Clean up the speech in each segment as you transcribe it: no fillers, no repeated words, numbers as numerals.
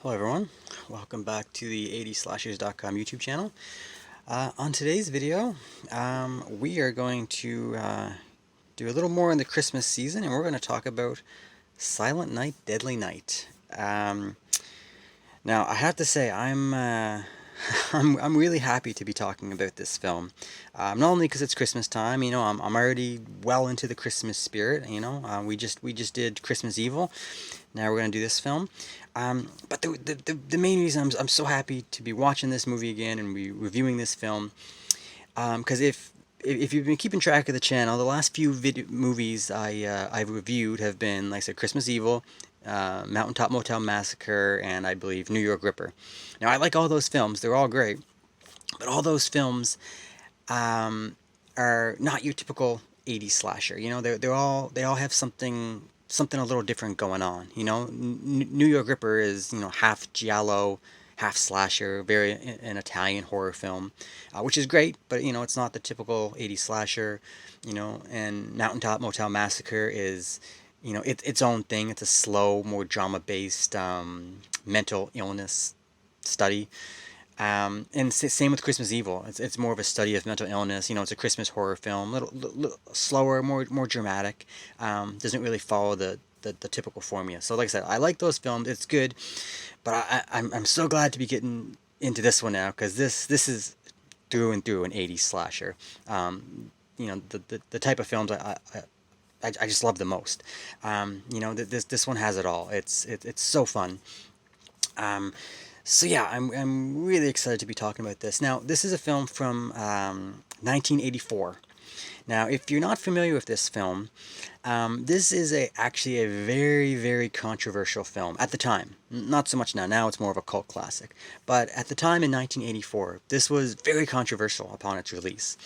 Hello everyone, welcome back to the 80slashers.com YouTube channel. On today's video, we are going to do a little more in the Christmas season, and we're going to talk about Silent Night, Deadly Night. Now, I have to say, I'm really happy to be talking about this film. Not only because it's Christmas time, I'm already well into the Christmas spirit. We just did Christmas Evil. Now we're gonna do this film. But the main reason I'm so happy to be watching this movie again and reviewing this film, because if you've been keeping track of the channel, the last few movies I've reviewed have been, like I said, Christmas Evil, Mountaintop Motel Massacre, and I believe New York Ripper. Now I like all those films; they're all great, but all those films are not your typical 80s slasher. They all have something a little different going on. New York Ripper is half giallo, half slasher, very an Italian horror film, which is great, but it's not the typical 80s slasher. And Mountaintop Motel Massacre is its own thing. It's a slow, more drama based mental illness study. And same with Christmas Evil. It's more of a study of mental illness. It's a Christmas horror film, little slower, more dramatic. Doesn't really follow the typical formula. So like I said, I like those films. It's good, but I'm so glad to be getting into this one now, because this is through and through an 80s slasher. The type of films I just love the most. This one has it all. It's so fun. Um, so yeah, I'm really excited to be talking about this. Now, this is a film from 1984. Now, if you're not familiar with this film, this is actually a very, very controversial film at the time. Not so much now. Now it's more of a cult classic. But at the time in 1984, this was very controversial upon its release.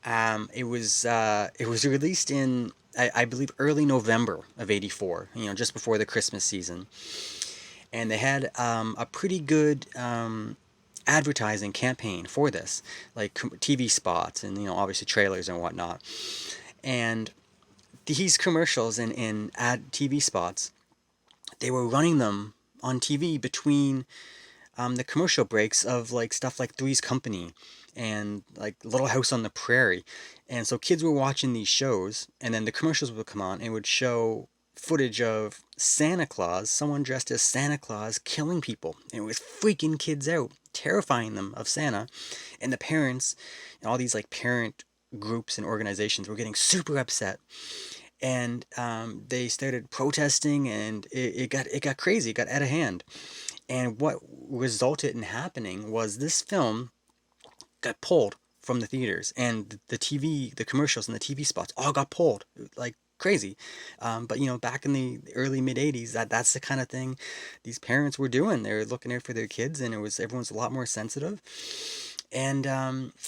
It was released in, I believe, early November of '84. Just before the Christmas season, and they had a pretty good advertising campaign for this, like TV spots and obviously trailers and whatnot. And these commercials and ad TV spots, they were running them on TV between the commercial breaks of like stuff like Three's Company and like Little House on the Prairie. And so kids were watching these shows, and then the commercials would come on and would show footage of Santa Claus, someone dressed as Santa Claus, killing people. And it was freaking kids out, terrifying them of Santa. And the parents, and all these like parent groups and organizations were getting super upset. And they started protesting, and it got crazy. It got out of hand. And what resulted in happening was this film got pulled from the theaters, and the TV, the commercials and the TV spots all got pulled like crazy. But back in the early mid '80s, that's the kind of thing these parents were doing. They were looking out for their kids, and everyone's a lot more sensitive. And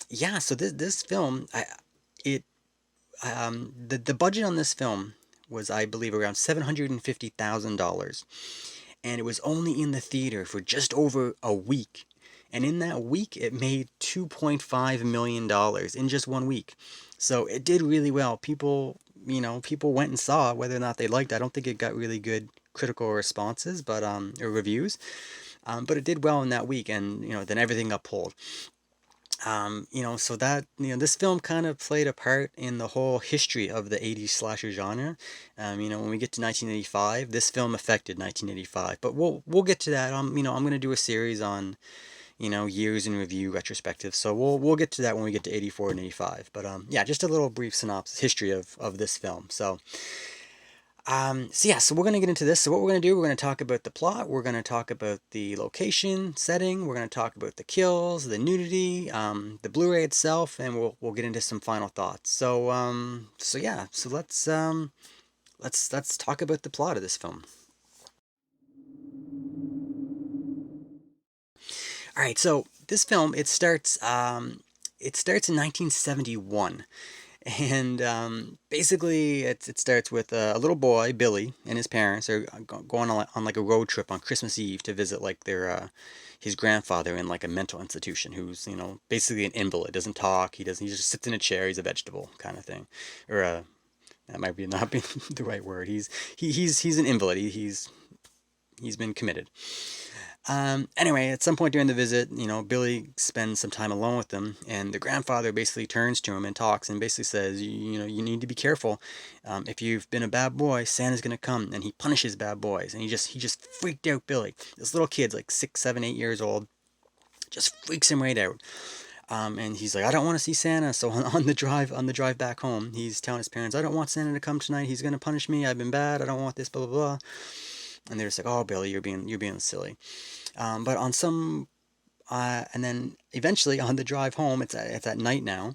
yeah, so this film, the budget on this film was, I believe, around $750,000, and it was only in the theater for just over a week. And in that week, it made $2.5 million in just one week. So it did really well. People went and saw it, whether or not they liked it. I don't think it got really good critical responses, but or reviews. But it did well in that week, and then everything got pulled. So that, this film kind of played a part in the whole history of the 80s slasher genre. When we get to 1985, this film affected 1985, but we'll get to that. I'm going to do a series on, years in review retrospective. So we'll get to that when we get to 84 and 85. But yeah, just a little brief synopsis, history of this film. So we're going to get into this. So what we're going to do, we're going to talk about the plot, we're going to talk about the location, setting, we're going to talk about the kills, the nudity, the Blu-ray itself, and we'll get into some final thoughts. So yeah, so let's talk about the plot of this film. All right, so this film, it starts in 1971. And basically, it starts with a little boy, Billy, and his parents are going on like a road trip on Christmas Eve to visit like his grandfather in like a mental institution, who's basically an invalid, doesn't talk, he just sits in a chair, he's a vegetable kind of thing, or that might be not be the right word. He's an invalid. He's been committed. Anyway, at some point during the visit, Billy spends some time alone with them, and the grandfather basically turns to him and talks and basically says, you need to be careful. If you've been a bad boy, Santa's gonna come, and he punishes bad boys. And he just freaked out Billy. This little kid's like 6, 7, 8 years old, just freaks him right out. And he's like, I don't want to see Santa. So on the drive back home, he's telling his parents, I don't want Santa to come tonight. He's gonna punish me. I've been bad. I don't want this. Blah blah blah. And they're just like, oh Billy, you're being silly. But on some and then eventually on the drive home, it's at night now.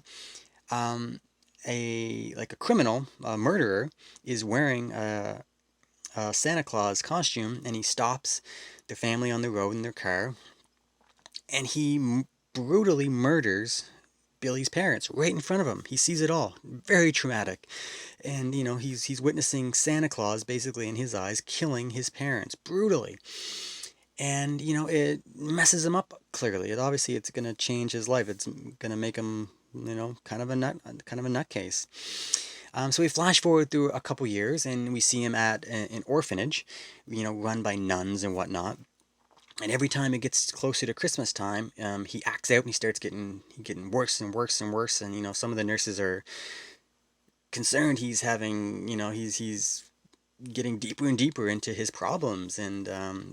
Um, a criminal, a murderer, is wearing a Santa Claus costume, and he stops the family on the road in their car, and he brutally murders Billy's parents right in front of him. He sees it all. Very traumatic. And he's witnessing Santa Claus basically in his eyes killing his parents brutally. And it messes him up clearly. Obviously it's going to change his life. It's going to make him kind of a nutcase. So we flash forward through a couple years, and we see him at an orphanage, run by nuns and whatnot. And every time it gets closer to Christmas time, he acts out and he starts getting worse and worse and worse. And some of the nurses are concerned he's having, he's getting deeper and deeper into his problems, and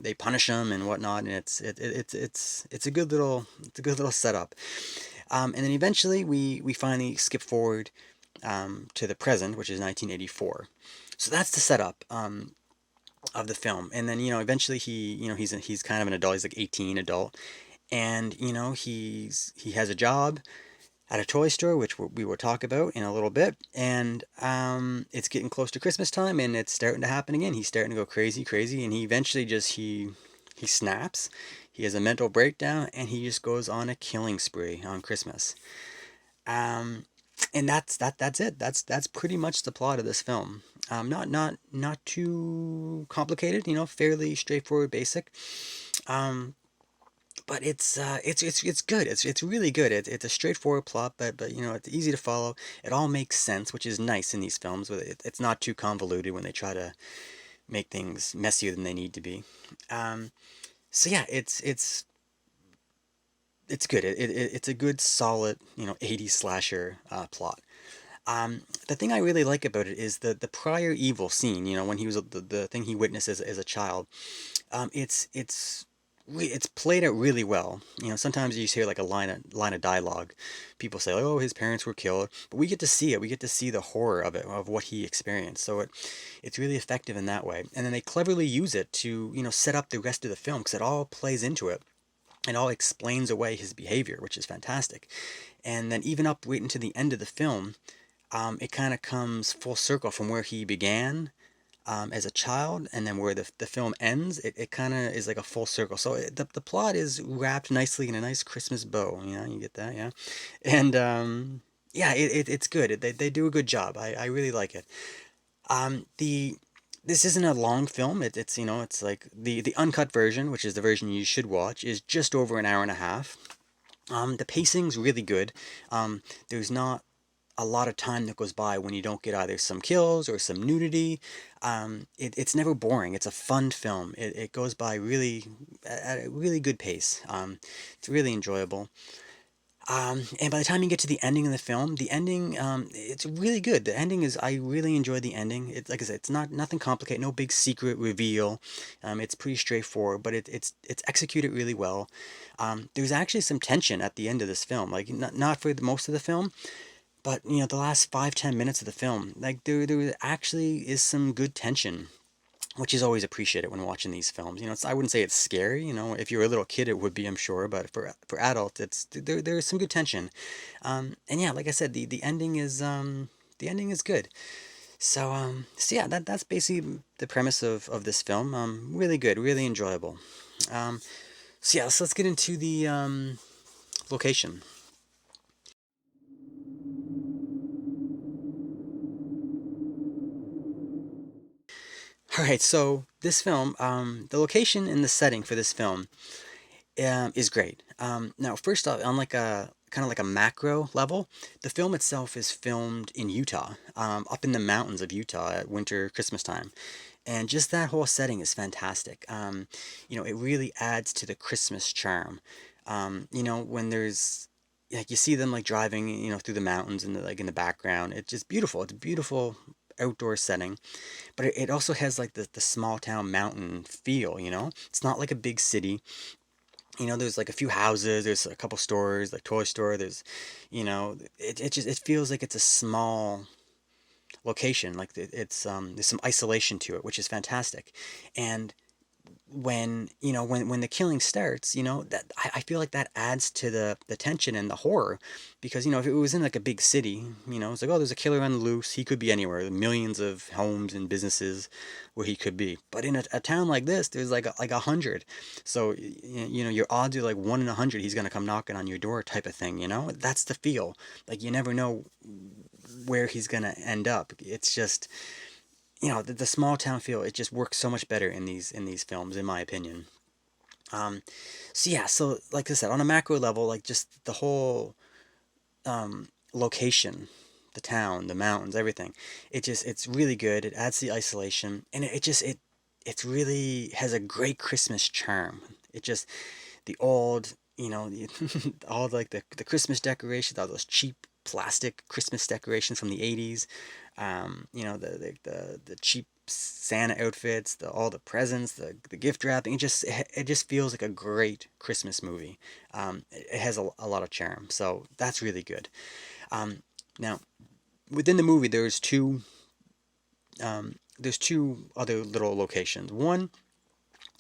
they punish him and whatnot. And it's a good little setup. And then eventually we finally skip forward to the present, which is 1984. So that's the setup of the film. And then eventually he's kind of an adult. He's like 18 adult, and he has a job at a toy store, which we will talk about in a little bit. And it's getting close to Christmas time, and it's starting to happen again. He's starting to go crazy, crazy, and he eventually just he snaps. He has a mental breakdown, and he just goes on a killing spree on Christmas. And that's it. That's pretty much the plot of this film. Not too complicated. Fairly straightforward, basic. Um, but it's good. It's really good. It's a straightforward plot, but it's easy to follow. It all makes sense, which is nice in these films. It's not too convoluted when they try to make things messier than they need to be. Um, so yeah, it's good. It's a good solid 80s slasher plot. The thing I really like about it is the prior evil scene. When he was the thing he witnessed as a child. It's played out really well. Sometimes you just hear like a line of dialogue. People say, "Oh, his parents were killed," but we get to see it. We get to see the horror of it, of what he experienced. So it's really effective in that way. And then they cleverly use it to set up the rest of the film, because it all plays into it. It all explains away his behavior, which is fantastic. And then even up wait until the end of the film, it kind of comes full circle from where he began as a child, and then where the film ends. It kind of is like a full circle. So the plot is wrapped nicely in a nice Christmas bow. You get that, yeah. And yeah, it's good. They do a good job. I really like it. The This isn't a long film. It's like the uncut version, which is the version you should watch, is just over an hour and a half. The pacing's really good. There's not a lot of time that goes by when you don't get either some kills or some nudity. It's never boring. It's a fun film. It goes by really at a really good pace. It's really enjoyable. And by the time you get to the ending of the film, the ending, it's really good. The ending is, I really enjoy the ending. It's like I said, it's nothing complicated, no big secret reveal. It's pretty straightforward, but it's executed really well. There's actually some tension at the end of this film, like not for most of the film, but the last 5-10 minutes of the film, like there actually is some good tension, which is always appreciated when watching these films. I wouldn't say it's scary. If you're a little kid, it would be, I'm sure, but for adults, there's some good tension. And yeah, like I said, the ending is good. So yeah, that's basically the premise of this film. Really good, really enjoyable. Um, so yeah, so let's get into the location. All right, so this film, the location and the setting for this film is great. Now, first off, on like a kind of like a macro level, the film itself is filmed in Utah, up in the mountains of Utah at winter Christmas time. And just that whole setting is fantastic. It really adds to the Christmas charm. When there's like you see them like driving, through the mountains and like in the background, it's just beautiful. It's a beautiful outdoor setting, but it also has like the small town mountain feel. It's not like a big city. There's like a few houses, there's a couple stores, like toy store. It feels like it's a small location. Like there's some isolation to it, which is fantastic. And when the killing starts, that I feel like that adds to the tension and the horror, because if it was in like a big city, it's like, oh, there's a killer on the loose, he could be anywhere, there are millions of homes and businesses where he could be. But in a town like this, there's like 100, so your odds are like 1 in 100 he's gonna come knocking on your door, type of thing. That's the feel. Like, you never know where he's gonna end up. It's just, the small town feel, it just works so much better in these films, in my opinion. Um, so yeah, so like I said, on a macro level, like just the whole location, the town, the mountains, everything, it's really good. It adds the isolation, and it really has a great Christmas charm. It just the old, all like the Christmas decorations, all those cheap plastic Christmas decorations from the 80s. The cheap Santa outfits, all the presents, the gift wrapping. It just feels like a great Christmas movie. It has a lot of charm, so that's really good. Now, within the movie, there's two other little locations. One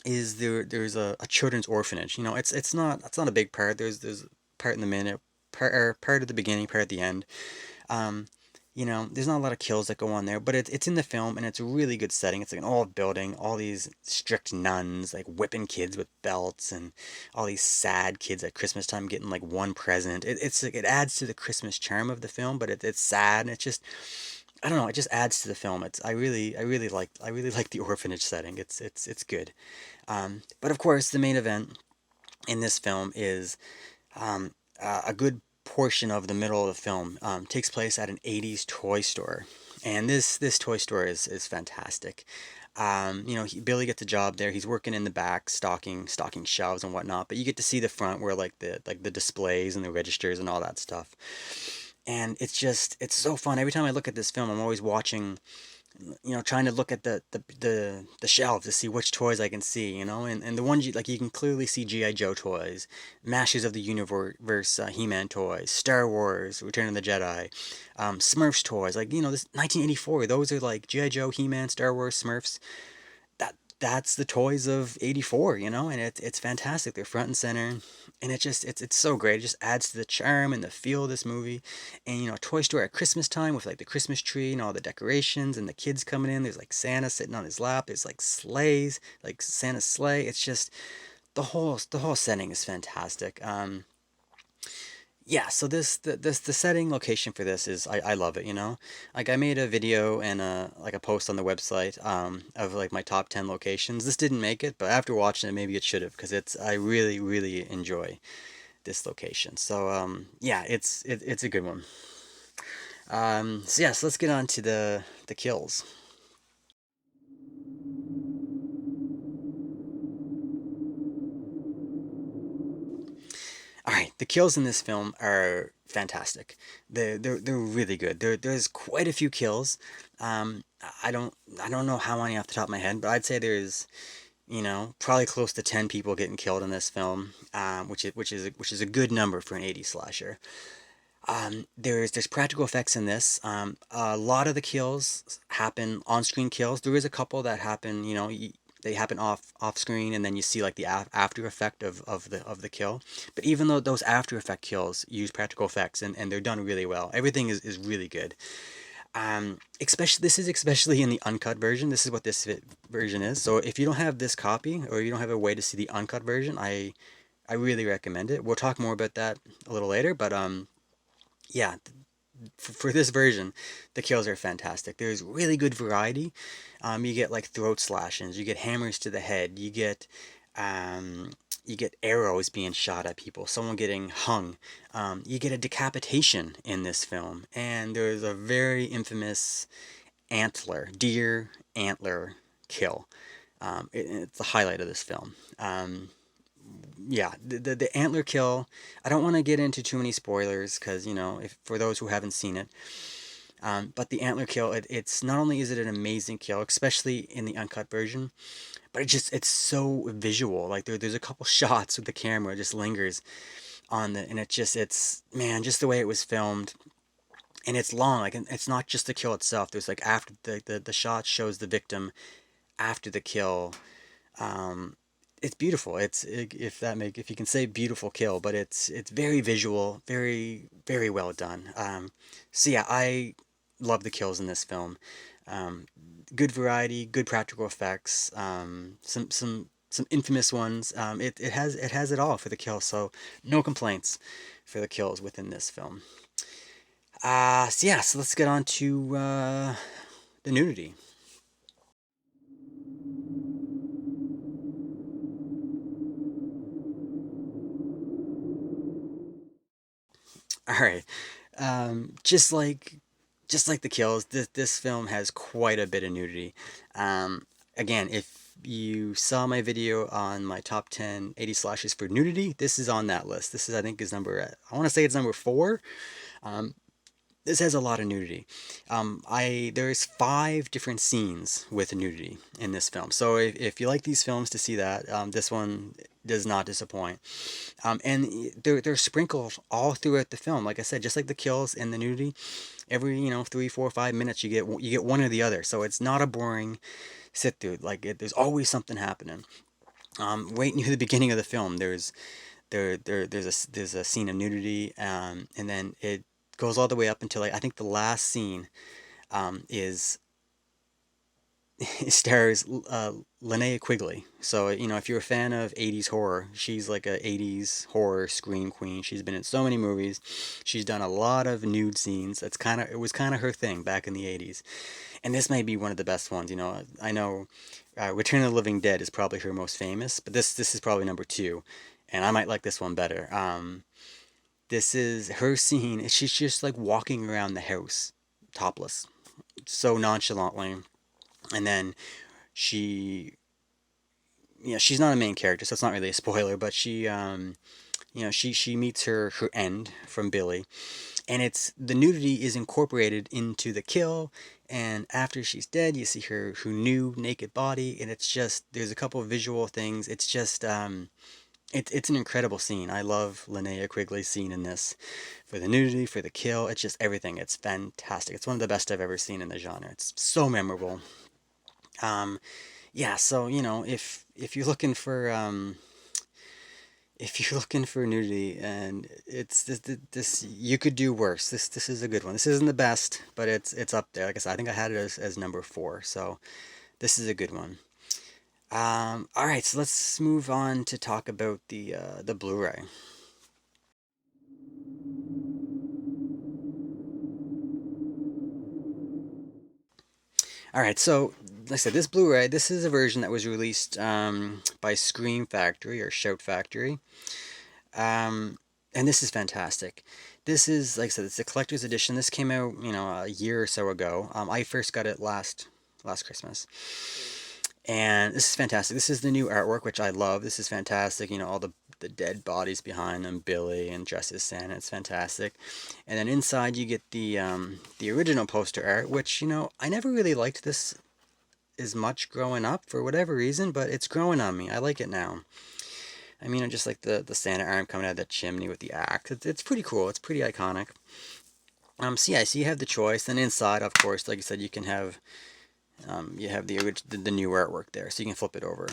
is there's a children's orphanage. It's not a big part. There's part in the minute, part at the beginning, part at the end. Um, there's not a lot of kills that go on there, but it's in the film, and it's a really good setting. It's like an old building, all these strict nuns like whipping kids with belts, and all these sad kids at Christmas time getting like one present. It's like, it adds to the Christmas charm of the film, but it's sad, and I don't know, it just adds to the film. I really like the orphanage setting. It's good. But of course, the main event in this film is a good portion of the middle of the film takes place at an 80s toy store. And this toy store is fantastic. Billy gets a job there. He's working in the back, stocking shelves and whatnot. But you get to see the front, where like the displays and the registers and all that stuff. And it's so fun. Every time I look at this film, I'm always watching, trying to look at the shelves to see which toys I can see, and the ones you can clearly see G.I. Joe toys, Masters of the Universe, He-Man toys, Star Wars, Return of the Jedi, Smurfs toys, this 1984, those are like G.I. Joe, He-Man, Star Wars, Smurfs. That's the toys of '84, and it's fantastic. They're front and center, and it's so great. It just adds to the charm and the feel of this movie. And Toy Story at Christmas time, with like the Christmas tree and all the decorations and the kids coming in. There's like Santa sitting on his lap. There's like sleighs, like Santa's sleigh. It's just the whole setting is fantastic. Yeah, so the setting location for this is, I love it. Like, I made a video and like a post on the website of like my top 10 locations. This didn't make it, but after watching it, maybe it should have, because I really really enjoy this location. So yeah, it's a good one. So yeah, so let's get on to the kills. All right, the kills in this film are fantastic. They're really good. There's quite a few kills. Um, I don't I don't know how many off the top of my head, but I'd say there's, probably close to 10 people getting killed in this film, which is a good number for an 80s slasher. There's practical effects in this. A lot of the kills happen on-screen kills. There is a couple that happen, they happen off screen, and then you see like the after effect of the kill. But even though those after effect kills use practical effects, and they're done really well, everything is really good. Especially this is especially in the uncut version. This is what this version is. So if you don't have this copy, or you don't have a way to see the uncut version, I really recommend it. We'll talk more about that a little later, but yeah, for this version, the kills are fantastic. There's really good variety. You get like throat slashings, you get hammers to the head, um, you get arrows being shot at people, someone getting hung. You get a decapitation in this film, and there's a very infamous deer antler kill. It's the highlight of this film. Yeah, the antler kill. I don't want to get into too many spoilers because if for those who haven't seen it. But the antler kill, it's not only is it an amazing kill, especially in the uncut version, but it's so visual. Like there's a couple shots with the camera just lingers on the, and it's man, just the way it was filmed, and it's long. Like it's not just the kill itself. There's like after the shot shows the victim after the kill. It's beautiful. If you can say beautiful kill, but it's very visual, very well done. So yeah, I love the kills in this film. Um, Good variety, good practical effects, some infamous ones. It has it all for the kills, so no complaints for the kills within this film. So yeah, so let's get on to the nudity. All right. Just like the kills, this film has quite a bit of nudity. Again, if you saw my video on my top 10 80 slashes for nudity, this is on that list. This is, I think, is number, I want to say it's number four. Um, this has a lot of nudity. There's five different scenes with nudity in this film. So if you like these films to see that, this one does not disappoint. And they're sprinkled all throughout the film. Like I said, just like the kills and the nudity, every 3, 4, 5 minutes you get one or the other. So it's not a boring sit through. There's always something happening. Right near the beginning of the film, there's a scene of nudity, and then it goes all the way up until I think the last scene is it stars Linnea Quigley. So, if you're a fan of 80s horror, she's like a 80s horror scream queen. She's been in so many movies. She's done a lot of nude scenes. It was kind of her thing back in the 80s. And this may be one of the best ones. I know Return of the Living Dead is probably her most famous, but this is probably number two. And I might like this one better. This is her scene. She's just like walking around the house topless, so nonchalantly. And then she, she's not a main character, so it's not really a spoiler, but she meets her end from Billy, and it's the nudity is incorporated into the kill, and after she's dead, you see her new naked body, and it's just there's a couple of visual things. It's just it's an incredible scene. I love Linnea Quigley's scene in this, for the nudity, for the kill. It's just everything. It's fantastic. It's one of the best I've ever seen in the genre. It's so memorable. Um, yeah, so if you're looking for nudity, and it's this you could do worse. This is a good one. This isn't the best, but it's up there. Like I said, I think I had it as number four. So this is a good one. All right, so let's move on to talk about the Blu-ray. All right, so like I said, this Blu-ray, this is a version that was released by Scream Factory or Shout Factory. And this is fantastic. This is, like I said, it's a collector's edition. This came out, a year or so ago. I first got it last Christmas. And this is fantastic. This is the new artwork, which I love. This is fantastic. All the dead bodies behind them, Billy and dressed as Santa. It's fantastic. And then inside you get the original poster art, which I never really liked this as much growing up for whatever reason, but it's growing on me. I like it now. I mean, I just like the Santa arm coming out of that chimney with the axe. It's pretty cool. It's pretty iconic. So yeah, so you have the choice. Then inside, of course, like I said, you have the new artwork there, so you can flip it over.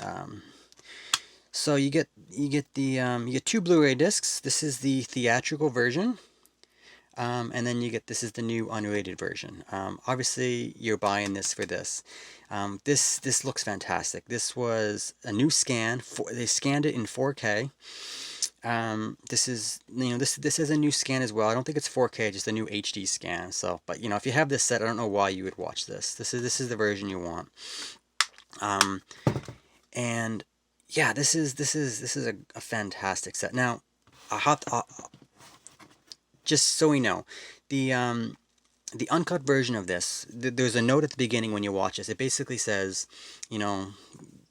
Um, so you get two Blu-ray discs. This is the theatrical version, and then this is the new unrated version. Obviously, you're buying this for this. This looks fantastic. This was a new scan. They scanned it in 4K. This is this is a new scan as well. I don't think it's 4K, just a new HD scan. So, but if you have this set, I don't know why you would watch this. This is the version you want. Um, and yeah, this is a fantastic set. Now, I have to, just so we know, the The uncut version of this, there's a note at the beginning when you watch this. It basically says, you know,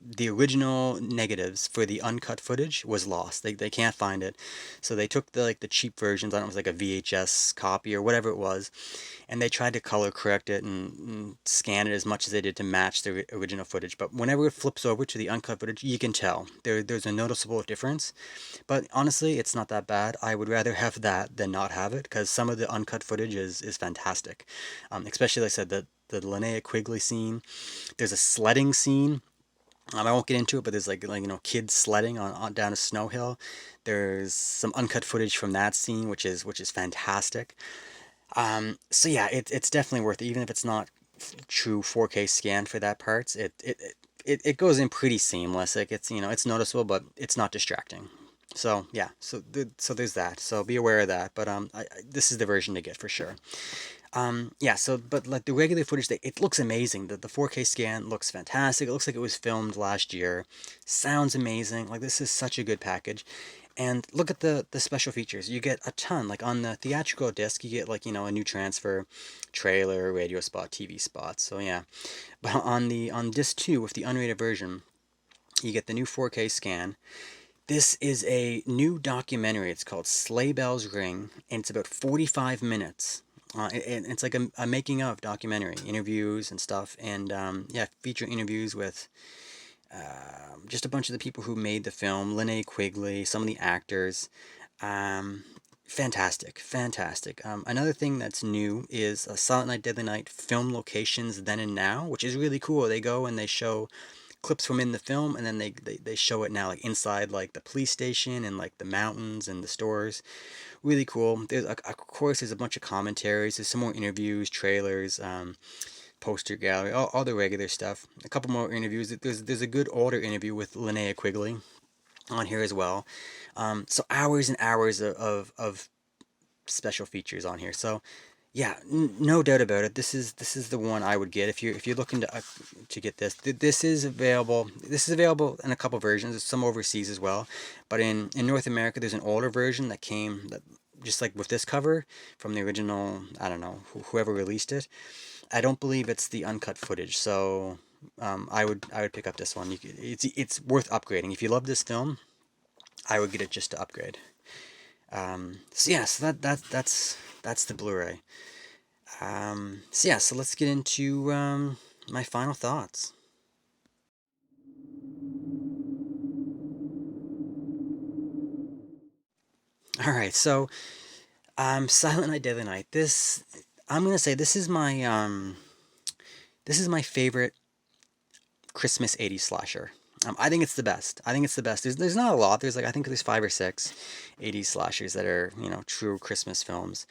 the original negatives for the uncut footage was lost. They can't find it. So they took the like the cheap versions, I don't know, it was like a VHS copy or whatever it was, and they tried to color correct it and scan it as much as they did to match the original footage. But whenever it flips over to the uncut footage, you can tell there's a noticeable difference. But honestly, it's not that bad. I would rather have that than not have it, because some of the uncut footage is fantastic. Especially, like I said, the Linnea Quigley scene. There's a sledding scene. I won't get into it, but there's like kids sledding on down a snow hill. There's some uncut footage from that scene, which is fantastic. So yeah, it's definitely worth it, even if it's not true 4K scan for that parts. It goes in pretty seamless. Like it's noticeable, but it's not distracting. So yeah, so there's that. So be aware of that. But this is the version to get for sure. Yeah, so but like the regular footage, it looks amazing. The 4K scan looks fantastic. It looks like it was filmed last year. Sounds amazing. Like this is such a good package. And look at the special features. You get a ton. Like on the theatrical disc, you get like, a new transfer, trailer, radio spot, TV spot. So yeah. But on disc 2 with the unrated version, you get the new 4K scan. This is a new documentary. It's called Sleigh Bells Ring, and it's about 45 minutes. It's like a making of documentary, interviews and stuff, and yeah, feature interviews with just a bunch of the people who made the film, Linnea Quigley, some of the actors. Um, Fantastic, fantastic. Another thing that's new is Silent Night, Deadly Night film locations then and now, which is really cool. They go and they show clips from in the film, and then they show it now, like inside like the police station and like the mountains and the stores. Really cool. There's of course there's a bunch of commentaries. There's some more interviews, trailers, poster gallery, all the regular stuff. A couple more interviews. There's a good older interview with Linnea Quigley on here as well. So hours and hours of special features on here. So yeah, no doubt about it. This is the one I would get if you're looking to get this. This is available. This is available in a couple versions. There's some overseas as well, but in North America, there's an older version that came that just like with this cover from the original. I don't know whoever released it. I don't believe it's the uncut footage. So I would pick up this one. It's worth upgrading if you love this film. I would get it just to upgrade. So yeah, so that's the Blu-ray. So yeah, so let's get into my final thoughts. All right, so Silent Night, Deadly Night. I'm gonna say this is my favorite Christmas '80s slasher. I think it's the best. I think it's the best. There's not a lot. There's like I think there's 5 or 6 '80s slashers that are true Christmas films.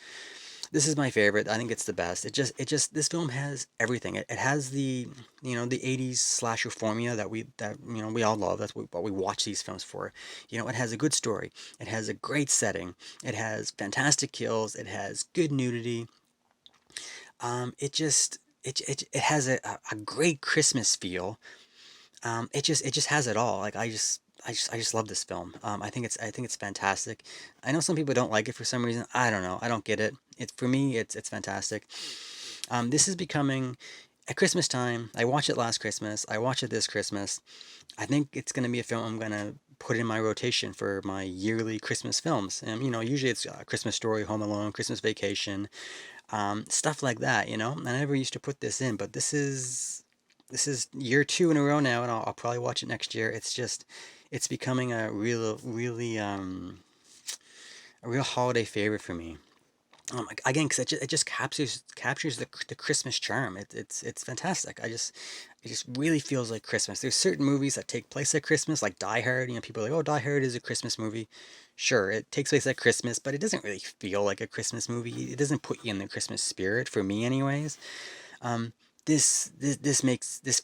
This is my favorite. I think it's the best. It just this film has everything. It has the 80s slasher formula that we all love. That's what we watch these films for. It has a good story. It has a great setting. It has fantastic kills. It has good nudity. It has a great Christmas feel. It just has it all. Like I just love this film. I think it's fantastic. I know some people don't like it for some reason. I don't know. I don't get it. For me, it's fantastic. This is becoming at Christmas time. I watched it last Christmas. I watched it this Christmas. I think it's gonna be a film I'm gonna put in my rotation for my yearly Christmas films. And usually it's Christmas Story, Home Alone, Christmas Vacation, stuff like that. I never used to put this in, but this is year 2 in a row now, and I'll probably watch it next year. It's becoming a real holiday favorite for me. Again, because it just captures the Christmas charm. It's fantastic. It just really feels like Christmas. There's certain movies that take place at Christmas, like Die Hard. People are like, oh, Die Hard is a Christmas movie. Sure, it takes place at Christmas, but it doesn't really feel like a Christmas movie. It doesn't put you in the Christmas spirit for me, anyways. Um, this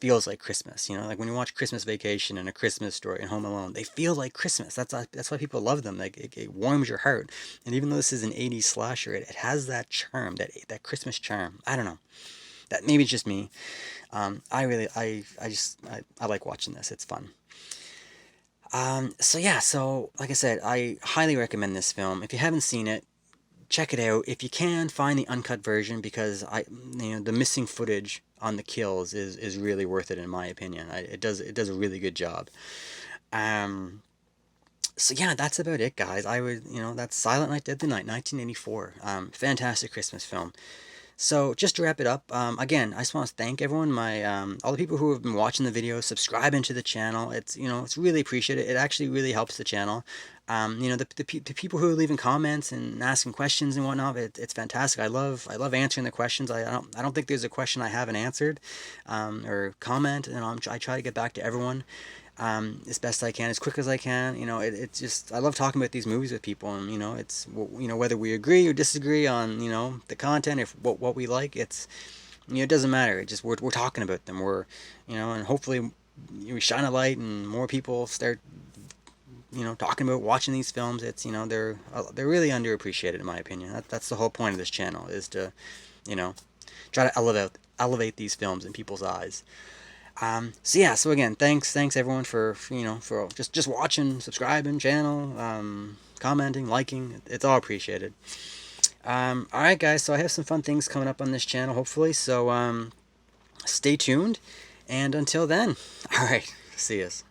feels like Christmas. Like when you watch Christmas Vacation and A Christmas Story and Home Alone, they feel like Christmas. That's why people love them. Like it warms your heart. And even though this is an '80s slasher, it has that charm, that Christmas charm. I don't know. That maybe it's just me. I really, I like watching this. It's fun. So yeah, so like I said, I highly recommend this film. If you haven't seen it, check it out if you can. Find the uncut version, because the missing footage on the kills is really worth it in my opinion. It does a really good job. Um, so yeah, that's about it, guys. That's Silent Night, Deadly Night, 1984. Fantastic Christmas film. So just to wrap it up, again, I just want to thank everyone, my all the people who have been watching the video, subscribing to the channel. It's really appreciated. It actually really helps the channel. The people who are leaving comments and asking questions and whatnot, it's fantastic. I love answering the questions. I don't think there's a question I haven't answered, or comment. I try to get back to everyone, as best I can, as quick as I can. It's just, I love talking about these movies with people, and whether we agree or disagree on the content, if what we like, it doesn't matter. It just, we're talking about them. And hopefully we shine a light and more people start talking about watching these films. They're really underappreciated in my opinion. That's the whole point of this channel, is to you know try to elevate these films in people's eyes. So yeah, so again, thanks everyone for just watching, subscribing, channel, commenting, liking. It's all appreciated. All right, guys. So I have some fun things coming up on this channel, hopefully. So stay tuned, and until then, all right. See yous.